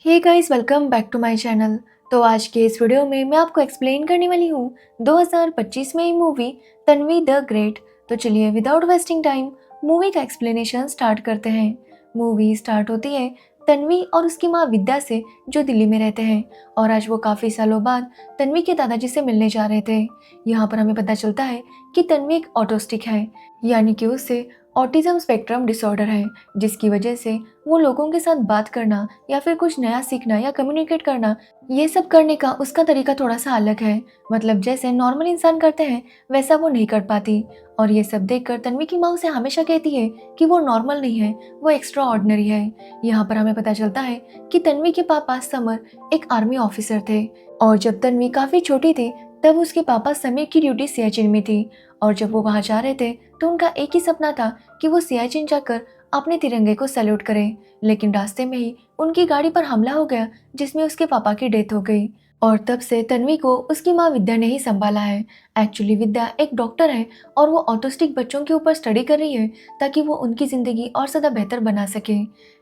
Hey guys, welcome back to my channel. तो आज के इस वीडियो में मैं आपको एक्सप्लेन करने वाली हूँ 2025 में ही मूवी तन्वी द ग्रेट। तो चलिए विदाउट वेस्टिंग टाइम मूवी का एक्सप्लेनेशन स्टार्ट करते हैं। मूवी स्टार्ट होती है तन्वी और उसकी माँ विद्या से, जो दिल्ली में रहते हैं, और आज वो काफ़ी सालों बाद तन्वी के दादाजी से मिलने जा रहे थे। यहाँ पर हमें पता चलता है कि तन्वी एक ऑटिस्टिक है, यानी कि उसे ऑटिज्म स्पेक्ट्रम डिसऑर्डर है, जिसकी वजह से वो लोगों के साथ बात करना या फिर कुछ नया सीखना या कम्युनिकेट करना, ये सब करने का उसका तरीका थोड़ा सा अलग है। मतलब जैसे नॉर्मल इंसान करते हैं वैसा वो नहीं कर पाती। और ये सब देखकर तन्वी की माँ उसे हमेशा कहती है कि वो नॉर्मल नहीं है, वो एक्स्ट्रा ऑर्डिनरी है। यहाँ पर हमें पता चलता है कि तन्वी के पापा समर एक आर्मी ऑफिसर थे, और जब तन्वी काफ़ी छोटी थी तब उसके पापा समीर की ड्यूटी सियाचिन में थी। और जब वो वहाँ जा रहे थे तो उनका एक ही सपना था कि वो सियाचिन जाकर अपने तिरंगे को सैल्यूट करें। लेकिन रास्ते में ही उनकी गाड़ी पर हमला हो गया, जिसमें उसके पापा की डेथ हो गई। और तब से तन्वी को उसकी माँ विद्या ने ही संभाला है। एक्चुअली विद्या एक डॉक्टर है और वो ऑटिस्टिक बच्चों के ऊपर स्टडी कर रही है ताकि वो उनकी ज़िंदगी और ज़्यादा बेहतर बना सके।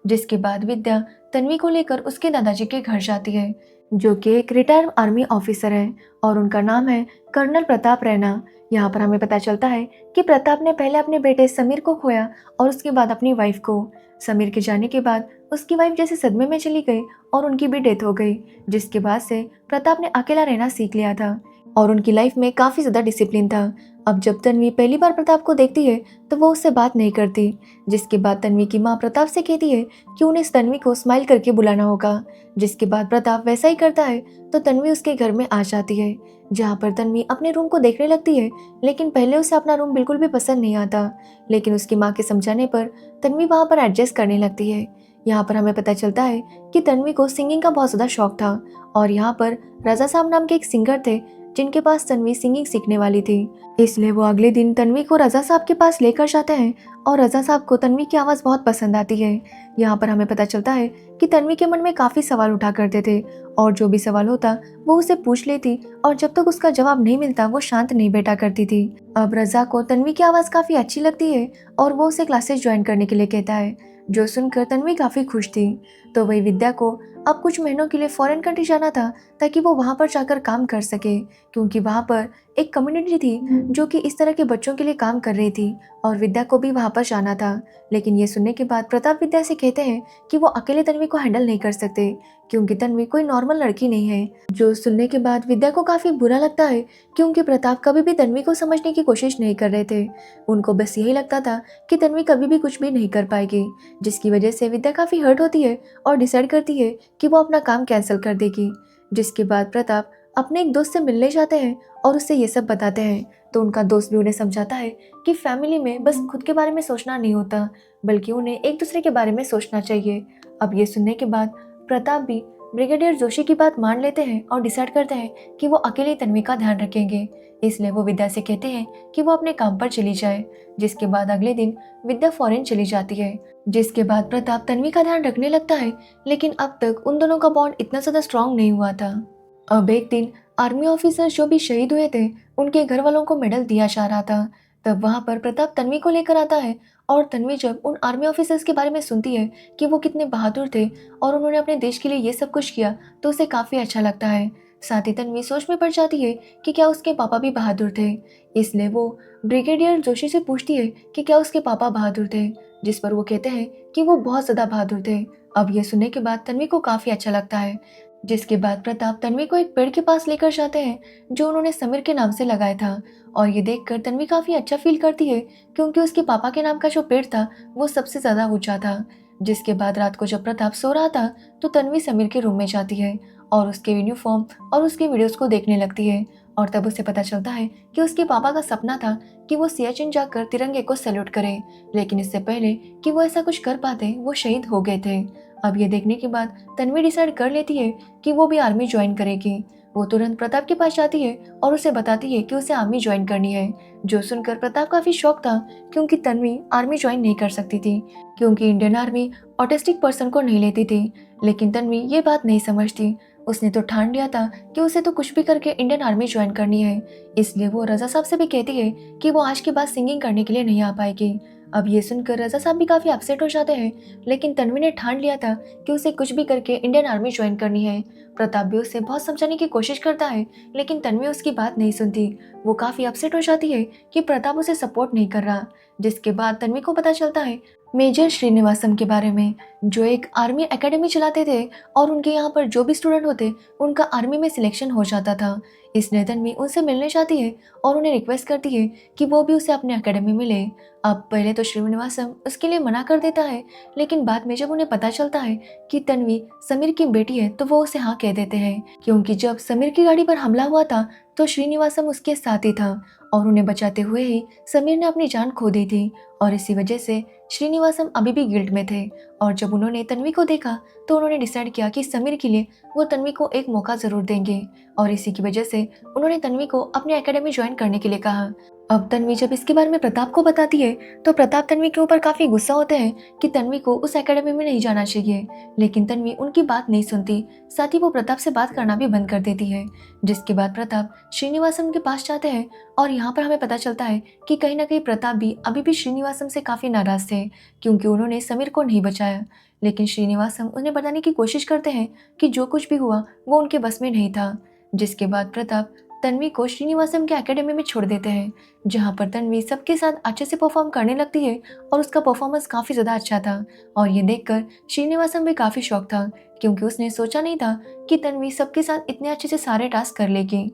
जिसके बाद विद्या तन्वी को लेकर उसके दादाजी के घर जाती है, जो कि एक रिटायर्ड आर्मी ऑफिसर है, और उनका नाम है कर्नल प्रताप रैना। यहाँ पर हमें पता चलता है कि प्रताप ने पहले अपने बेटे समीर को खोया और उसके बाद अपनी वाइफ को। समीर के जाने के बाद उसकी वाइफ जैसे सदमे में चली गई और उनकी भी डेथ हो गई, जिसके बाद से प्रताप ने अकेला रहना सीख लिया था और उनकी लाइफ में काफ़ी ज़्यादा डिसिप्लिन था। अब जब तन्वी पहली बार प्रताप को देखती है तो वो उससे बात नहीं करती, जिसके बाद तन्वी की माँ प्रताप से कहती है कि उन्हें तन्वी को स्माइल करके बुलाना होगा। जिसके बाद प्रताप वैसा ही करता है तो तन्वी उसके घर में आ जाती है, जहाँ पर तन्वी अपने रूम को देखने लगती है। लेकिन पहले उसे अपना रूम बिल्कुल भी पसंद नहीं आता, लेकिन उसकी माँ के समझाने पर तन्वी वहाँ पर एडजस्ट करने लगती है। यहाँ पर हमें पता चलता है कि तन्वी को सिंगिंग का बहुत ज़्यादा शौक था, और यहाँ पर रजा साहब नाम के एक सिंगर थे जिनके पास तन्वी सिंगिंग सीखने वाली थी। इसलिए वो अगले दिन तन्वी को रजा साहब के पास लेकर जाते हैं, और रजा साहब को तन्वी की आवाज़ बहुत पसंद आती है। यहाँ पर हमें पता चलता है कि तन्वी के मन में काफ़ी सवाल उठा करते थे, और जो भी सवाल होता वो उसे पूछ लेती, और जब तक उसका जवाब नहीं मिलता वो शांत नहीं बैठा करती थी। अब रजा को तन्वी की आवाज़ काफ़ी अच्छी लगती है और वो उसे क्लासेस ज्वाइन करने के लिए कहता है, जो सुनकर तन्वी काफ़ी खुश थी। तो वही विद्या को अब कुछ महीनों के लिए फॉरेन कंट्री जाना था ताकि वो वहाँ पर जाकर काम कर सके, क्योंकि वहाँ पर एक कम्युनिटी थी जो कि इस तरह के बच्चों के लिए काम कर रही थी, और विद्या को भी वहाँ पर जाना था। लेकिन ये सुनने के बाद प्रताप विद्या से कहते हैं कि वो अकेले तन्वी को हैंडल नहीं कर सकते, क्योंकि तन्वी कोई नॉर्मल लड़की नहीं है। जो सुनने के बाद विद्या को काफ़ी बुरा लगता है, क्योंकि प्रताप कभी भी तन्वी को समझने की कोशिश नहीं कर रहे थे। उनको बस यही लगता था कि तन्वी कभी भी कुछ भी नहीं कर पाएगी, जिसकी वजह से विद्या काफ़ी हर्ट होती है और डिसाइड करती है कि वो अपना काम कैंसिल कर देगी। जिसके बाद प्रताप अपने एक दोस्त से मिलने जाते हैं और उससे ये सब बताते हैं। तो उनका दोस्त भी उन्हें समझाता है कि फैमिली में बस खुद के बारे में सोचना नहीं होता, बल्कि उन्हें एक दूसरे के बारे में सोचना चाहिए। अब ये सुनने के बाद प्रताप भी ब्रिगेडियर जोशी की बात मान लेते हैं और डिसाइड करते हैं कि वो अकेले तन्वी का ध्यान रखेंगे। इसलिए वो विद्या से कहते हैं कि वो अपने काम पर चली जाए। जिसके बाद अगले दिन विद्या फॉरेन चली जाती है। जिसके बाद प्रताप तन्वी का ध्यान रखने लगता है, लेकिन अब तक उन दोनों का बॉन्ड इतना ज़्यादा स्ट्रांग नहीं हुआ था। अब एक दिन आर्मी ऑफिसर जो भी शहीद हुए थे उनके घर वालों को मेडल दिया जा रहा था। तब वहाँ पर प्रताप तन्वी को लेकर आता है, और तन्वी जब उन आर्मी ऑफिसर्स के बारे में सुनती है कि वो कितने बहादुर थे और उन्होंने अपने देश के लिए ये सब कुछ किया, तो उसे काफ़ी अच्छा लगता है। साथ ही तन्वी सोच में पड़ जाती है कि क्या उसके पापा भी बहादुर थे। इसलिए वो ब्रिगेडियर जोशी से पूछती है कि क्या उसके पापा बहादुर थे, जिस पर वो कहते हैं कि वो बहुत ज़्यादा बहादुर थे। अब ये सुनने के बाद तन्वी को काफ़ी अच्छा लगता है। जिसके बाद प्रताप तन्वी को एक पेड़ के पास लेकर जाते हैं जो उन्होंने समीर के नाम से लगाया था, और ये देखकर तन्वी काफ़ी अच्छा फील करती है, क्योंकि उसके पापा के नाम का जो पेड़ था वो सबसे ज़्यादा ऊंचा था। जिसके बाद रात को जब प्रताप सो रहा था तो तन्वी समीर के रूम में जाती है और उसके यूनिफॉर्म और उसके वीडियोस को देखने लगती है, और तब उसे पता चलता है कि उसके पापा का सपना था कि वो सियाचिन जाकर तिरंगे को सैल्यूट करे, लेकिन इससे पहले कि वो ऐसा कुछ कर पाते वो शहीद हो गए थे। अब ये देखने के बाद तन्वी डिसाइड कर लेती है कि वो भी आर्मी ज्वाइन करेगी। वो तुरंत प्रताप के पास जाती है और उसे बताती है कि उसे आर्मी ज्वाइन करनी है। जो सुनकर प्रताप काफी शॉक था, क्योंकि तन्वी आर्मी ज्वाइन नहीं कर सकती थी, क्योंकि इंडियन आर्मी ऑटिस्टिक पर्सन को नहीं लेती थी। लेकिन तन्वी ये बात नहीं समझती। उसने तो ठान लिया था कि उसे तो कुछ भी करके इंडियन आर्मी ज्वाइन करनी है। इसलिए वो रजा साहब से भी कहती है कि वो आज के बाद सिंगिंग करने के लिए नहीं आ पाएगी। अब ये सुनकर रज़ा साहब भी काफ़ी अपसेट हो जाते हैं, लेकिन तन्वी ने ठान लिया था कि उसे कुछ भी करके इंडियन आर्मी ज्वाइन करनी है। प्रताप भी उसे बहुत समझाने की कोशिश करता है, लेकिन तन्वी उसकी बात नहीं सुनती। वो काफ़ी अपसेट हो जाती है कि प्रताप उसे सपोर्ट नहीं कर रहा, जिसके बाद तन्वी को पता चलता है मेजर श्रीनिवासम के बारे में, जो एक आर्मी एकेडमी चलाते थे और उनके यहाँ पर जो भी स्टूडेंट होते उनका आर्मी में सिलेक्शन हो जाता था। इसलिए तन्वी उनसे मिलने जाती है और उन्हें रिक्वेस्ट करती है कि वो भी उसे अपने एकेडमी में ले। अब पहले तो श्रीनिवासम उसके लिए मना कर देता है, लेकिन बाद में जब उन्हें पता चलता है कि तन्वी समीर की बेटी है तो वो उसे हाँ कह देते हैं, क्योंकि जब समीर की गाड़ी पर हमला हुआ था तो श्रीनिवासम उसके साथ ही था और उन्हें बचाते हुए ही समीर ने अपनी जान खो दी थी। और इसी वजह से श्रीनिवासम अभी भी गिल्ट में थे और जब उन्होंने तन्वी को देखा तो उन्होंने डिसाइड किया कि समीर के लिए वो तन्वी को एक मौका ज़रूर देंगे और इसी की वजह से उन्होंने तन्वी को अपनी एकेडमी ज्वाइन करने के लिए कहा। अब तन्वी जब इसके बारे में प्रताप को बताती है तो प्रताप तन्वी के ऊपर काफ़ी गुस्सा होते हैं कि तन्वी को उस एकेडमी में नहीं जाना चाहिए, लेकिन तन्वी उनकी बात नहीं सुनती। साथ ही वो प्रताप से बात करना भी बंद कर देती है, जिसके बाद प्रताप श्रीनिवासम के पास जाते हैं और यहाँ पर हमें पता चलता है कि कहीं ना कहीं प्रताप भी अभी भी श्रीनिवासम से काफ़ी नाराज़ थे, क्योंकि उन्होंने समीर को नहीं बचाया। लेकिन श्रीनिवासम उन्हें बताने की कोशिश करते हैं कि जो कुछ भी हुआ वो उनके बस में नहीं था, जिसके बाद प्रताप तन्वी को श्रीनिवासम के एकेडमी में छोड़ देते हैं, जहाँ पर तन्वी सबके साथ अच्छे से परफॉर्म करने लगती है और उसका परफॉर्मेंस काफ़ी ज़्यादा अच्छा था। और ये देखकर श्रीनिवासम भी काफ़ी शॉक था, क्योंकि उसने सोचा नहीं था कि तन्वी सबके साथ इतने अच्छे से सारे टास्क कर लेगी।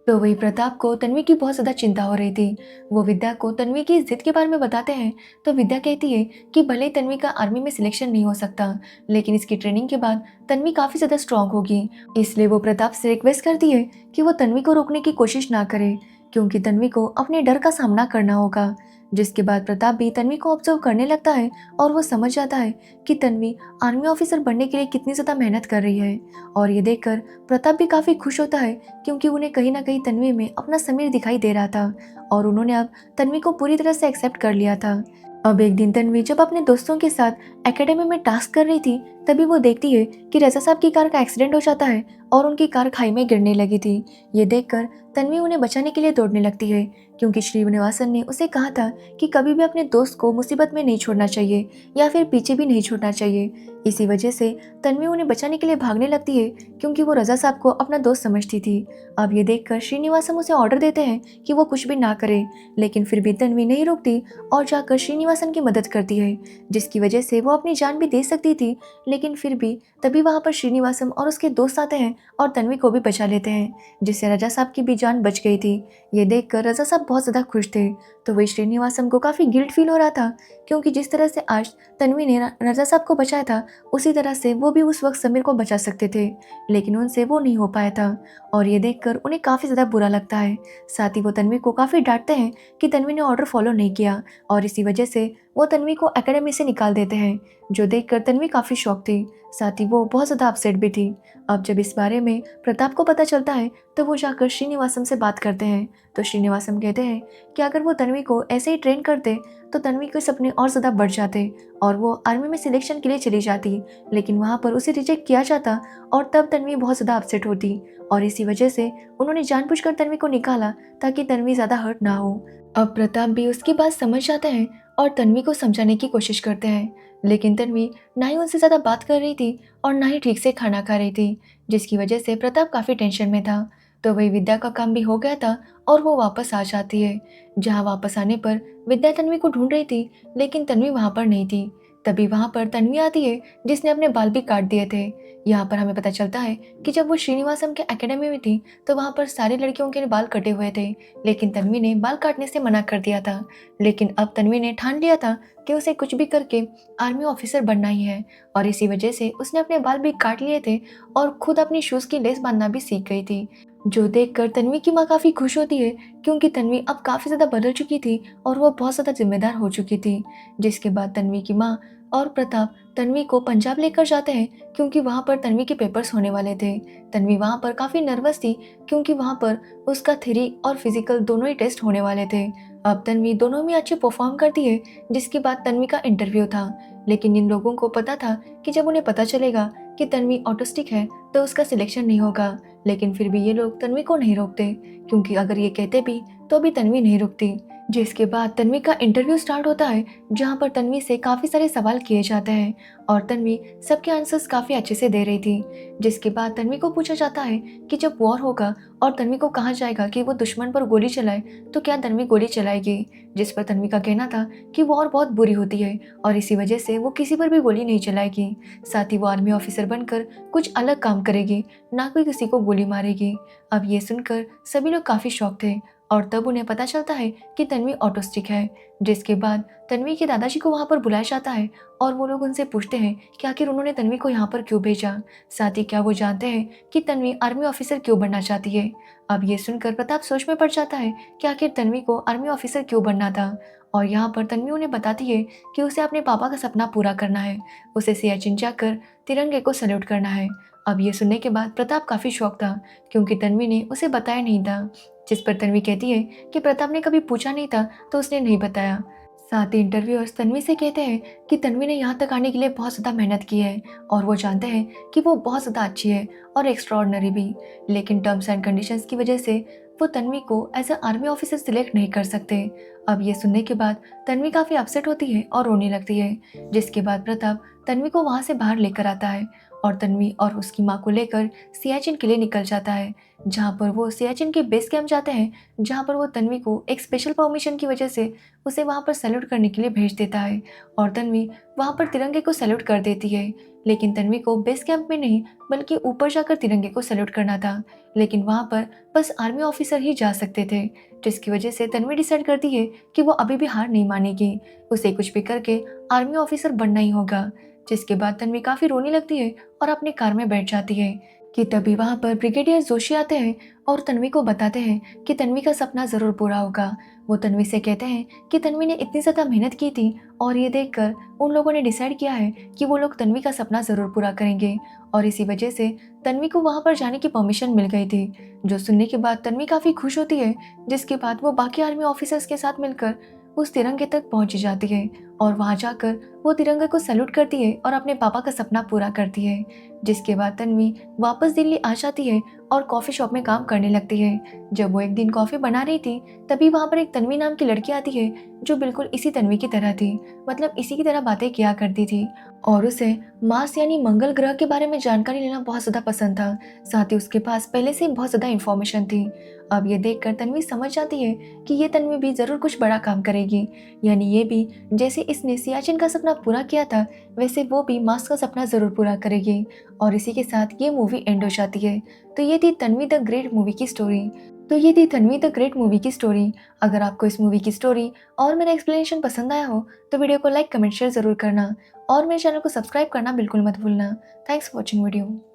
तो वही प्रताप को तन्वी की बहुत ज़्यादा चिंता हो रही थी। वो विद्या को तन्वी की जिद के बारे में बताते हैं तो विद्या कहती है कि भले ही तन्वी का आर्मी में सिलेक्शन नहीं हो सकता, लेकिन इसकी ट्रेनिंग के बाद तन्वी काफ़ी ज़्यादा स्ट्रांग होगी। इसलिए वो प्रताप से रिक्वेस्ट करती है कि वो तन्वी को रोकने की कोशिश ना करे, क्योंकि तन्वी को अपने डर का सामना करना होगा। जिसके बाद प्रताप भी तन्वी को ऑब्जर्व करने लगता है और वो समझ जाता है कि तन्वी आर्मी ऑफिसर बनने के लिए कितनी ज़्यादा मेहनत कर रही है। और ये देखकर प्रताप भी काफ़ी खुश होता है, क्योंकि उन्हें कहीं ना कहीं तन्वी में अपना समीर दिखाई दे रहा था और उन्होंने अब तन्वी को पूरी तरह से एक्सेप्ट कर लिया था। अब एक दिन तन्वी जब अपने दोस्तों के साथ एकेडमी में टास्क कर रही थी, तभी वो देखती है कि रज़ा साहब की कार का एक्सीडेंट हो जाता है और उनकी कार खाई में गिरने लगी थी। ये देखकर तन्वी उन्हें बचाने के लिए दौड़ने लगती है, क्योंकि श्रीनिवासन ने उसे कहा था कि कभी भी अपने दोस्त को मुसीबत में नहीं छोड़ना चाहिए या फिर पीछे भी नहीं छोड़ना चाहिए। इसी वजह से तन्वी उन्हें बचाने के लिए भागने लगती है, क्योंकि वो रज़ा साहब को अपना दोस्त समझती थी। अब ये देखकर श्रीनिवासन उसे ऑर्डर देते हैं कि वो कुछ भी ना करे, लेकिन फिर भी तन्वी नहीं रुकती और जाकर श्रीनिवासन की मदद करती है, जिसकी वजह से वो अपनी जान भी दे सकती थी। लेकिन फिर भी तभी वहाँ पर श्रीनिवासम और उसके दोस्त आते हैं और तन्वी को भी बचा लेते हैं, जिससे रज़ा साहब की भी जान बच गई थी। ये देखकर रज़ा साहब बहुत ज़्यादा खुश थे। तो वही श्रीनिवासम को काफ़ी गिल्ट फील हो रहा था, क्योंकि जिस तरह से आज तन्वी ने रज़ा साहब को बचाया था, उसी तरह से वो भी उस वक्त समीर को बचा सकते थे, लेकिन उनसे वो नहीं हो पाया था। और ये देखकर उन्हें काफ़ी ज़्यादा बुरा लगता है। साथ ही वो तन्वी को काफ़ी डांटते हैं कि तन्वी ने ऑर्डर फॉलो नहीं किया, और इसी वजह से वो तन्वी को एकेडमी से निकाल देते हैं, जो देखकर तन्वी काफ़ी शॉक थी। साथ ही वो बहुत ज़्यादा अपसेट भी थी। अब जब इस बारे में प्रताप को पता चलता है तो वो जाकर श्रीनिवासम से बात करते हैं। तो श्रीनिवासम कहते हैं कि अगर वो तन्वी को ऐसे ही ट्रेन करते तो तन्वी के सपने और ज़्यादा बढ़ जाते और वो आर्मी में सिलेक्शन के लिए चली जाती, लेकिन वहाँ पर उसे रिजेक्ट किया जाता और तब तन्वी बहुत ज़्यादा अपसेट होती। और इसी वजह से उन्होंने जानबूझकर तन्वी को निकाला ताकि तन्वी ज़्यादा हर्ट ना हो। अब प्रताप भी उसकी बात समझ जाते हैं और तन्वी को समझाने की कोशिश करते हैं, लेकिन तन्वी ना ही उनसे ज़्यादा बात कर रही थी और ना ही ठीक से खाना खा रही थी, जिसकी वजह से प्रताप काफ़ी टेंशन में था। तो वही विद्या का काम भी हो गया था और वो वापस आ जाती है, जहाँ वापस आने पर विद्या तन्वी को ढूंढ रही थी, लेकिन तन्वी वहाँ पर नहीं थी। तभी वहाँ पर तन्वी आती है, जिसने अपने बाल भी काट दिए थे। यहाँ पर हमें पता चलता है कि जब वो श्रीनिवासम के एकेडमी में थी तो वहाँ पर सारी लड़कियों के बाल कटे हुए थे, लेकिन तन्वी ने बाल काटने से मना कर दिया था। लेकिन अब तन्वी ने ठान लिया था कि उसे कुछ भी करके आर्मी ऑफिसर बनना ही है, और इसी वजह से उसने अपने बाल भी काट लिए थे और खुद अपनी शूज़ की लेस बांधना भी सीख गई थी, जो देखकर तन्वी की माँ काफ़ी खुश होती है, क्योंकि तन्वी अब काफ़ी ज़्यादा बदल चुकी थी और वो बहुत ज़्यादा जिम्मेदार हो चुकी थी। जिसके बाद तन्वी की माँ और प्रताप तन्वी को पंजाब लेकर जाते हैं, क्योंकि वहाँ पर तन्वी के पेपर्स होने वाले थे। तन्वी वहाँ पर काफ़ी नर्वस थी, क्योंकि वहाँ पर उसका थ्योरी और फिजिकल दोनों ही टेस्ट होने वाले थे। अब तन्वी दोनों में अच्छे परफॉर्म करती है, जिसके बाद तन्वी का इंटरव्यू था। लेकिन इन लोगों को पता था कि जब उन्हें पता चलेगा कि तन्वी ऑटिस्टिक है तो उसका सिलेक्शन नहीं होगा, लेकिन फिर भी ये लोग तन्वी को नहीं रोकते, क्योंकि अगर ये कहते भी तो भी तन्वी नहीं रुकती। जिसके बाद तन्वी का इंटरव्यू स्टार्ट होता है, जहाँ पर तन्वी से काफ़ी सारे सवाल किए जाते हैं और तन्वी सबके आंसर्स काफ़ी अच्छे से दे रही थी। जिसके बाद तन्वी को पूछा जाता है कि जब वॉर होगा और तन्वी को कहा जाएगा कि वो दुश्मन पर गोली चलाए, तो क्या तन्वी गोली चलाएगी? जिस पर तन्वी का कहना था कि वॉर बहुत बुरी होती है और इसी वजह से वो किसी पर भी गोली नहीं चलाएगी। साथ ही वो आर्मी ऑफिसर बनकर कुछ अलग काम करेगी, ना कोई किसी को गोली मारेगी। अब ये सुनकर सभी लोग काफ़ी शॉक थे और तब उन्हें पता चलता है कि तन्वी ऑटिस्टिक है। जिसके बाद तन्वी के दादाजी को वहाँ पर बुलाया जाता है और वो लोग उनसे पूछते हैं कि आखिर उन्होंने तन्वी को यहाँ पर क्यों भेजा। साथ ही क्या वो जानते हैं कि तन्वी आर्मी ऑफिसर क्यों बनना चाहती है। अब ये सुनकर प्रताप सोच में पड़ जाता है कि आखिर तन्वी को आर्मी ऑफिसर क्यों बनना था। और यहाँ पर तन्वी उन्हें बताती है कि उसे अपने पापा का सपना पूरा करना है, उसे सियाचिन जाकर तिरंगे को सैल्यूट करना है। अब ये सुनने के बाद प्रताप काफ़ी शौक था, क्योंकि तन्वी ने उसे बताया नहीं था। जिस पर तन्वी कहती है कि प्रताप ने कभी पूछा नहीं था तो उसने नहीं बताया। साथ ही इंटरव्यूअर्स तन्वी से कहते हैं कि तन्वी ने यहाँ तक आने के लिए बहुत ज़्यादा मेहनत की है और वो जानते हैं कि वो बहुत ज़्यादा अच्छी है और एक्स्ट्रॉर्डनरी भी, लेकिन टर्म्स एंड कंडीशंस की वजह से वो तन्वी को as a army officer select नहीं कर सकते। अब ये सुनने के बाद तन्वी काफ़ी अपसेट होती है और रोने लगती है। जिसके बाद प्रताप तन्वी को वहाँ से बाहर लेकर आता है और तन्वी और उसकी माँ को लेकर सियाचिन के लिए निकल जाता है, जहाँ पर वो सियाचिन के बेस कैंप जाते हैं, जहाँ पर वो तन्वी को एक स्पेशल परमिशन की वजह से उसे वहाँ पर सैल्यूट करने के लिए भेज देता है और तन्वी वहाँ पर तिरंगे को सैल्यूट कर देती है। लेकिन तन्वी को बेस कैंप में नहीं बल्कि ऊपर जाकर तिरंगे को सैल्यूट करना था, लेकिन वहाँ पर बस आर्मी ऑफिसर ही जा सकते थे। जिसकी वजह से तन्वी डिसाइड करती है कि वो अभी भी हार नहीं मानेगी, उसे कुछ भी करके आर्मी ऑफिसर बनना ही होगा। जिसके बाद तन्वी काफ़ी रोने लगती है और अपनी कार में बैठ जाती है कि तभी वहाँ पर ब्रिगेडियर जोशी आते हैं और तन्वी को बताते हैं कि तन्वी का सपना ज़रूर पूरा होगा। वो तन्वी से कहते हैं कि तन्वी ने इतनी ज़्यादा मेहनत की थी और ये देखकर उन लोगों ने डिसाइड किया है कि वो लोग तन्वी का सपना ज़रूर पूरा करेंगे और इसी वजह से तन्वी को वहाँ पर जाने की परमिशन मिल गई थी। जो सुनने के बाद तन्वी काफ़ी खुश होती है। जिसके बाद वो बाकी आर्मी ऑफिसर्स के साथ मिलकर उस तिरंगे तक पहुँच जाती है और वहाँ जाकर वो तिरंगे को सैल्यूट करती है और अपने पापा का सपना पूरा करती है। जिसके बाद तन्वी वापस दिल्ली आ जाती है और कॉफ़ी शॉप में काम करने लगती है। जब वो एक दिन कॉफ़ी बना रही थी, तभी वहाँ पर एक तन्वी नाम की लड़की आती है, जो बिल्कुल इसी तन्वी की तरह थी, मतलब इसी की तरह बातें किया करती थी और उसे मार्स यानी मंगल ग्रह के बारे में जानकारी लेना बहुत ज़्यादा पसंद था। साथ ही उसके पास पहले से ही बहुत ज़्यादा इन्फॉर्मेशन थी। अब ये देखकर तन्वी समझ जाती है कि ये तन्वी भी ज़रूर कुछ बड़ा काम करेगी, यानी ये भी जैसे इसने सियाचिन का सपना पूरा किया था, वैसे वो भी मार्स का सपना ज़रूर पूरा करेगी। और इसी के साथ ये मूवी एंड हो जाती है। तो ये थी तन्वी द ग्रेट मूवी की स्टोरी। अगर आपको इस मूवी की स्टोरी और मेरा एक्सप्लेनेशन पसंद आया हो तो वीडियो को लाइक, कमेंट, शेयर ज़रूर करना और मेरे चैनल को सब्सक्राइब करना बिल्कुल मत भूलना। Thanks for watching video.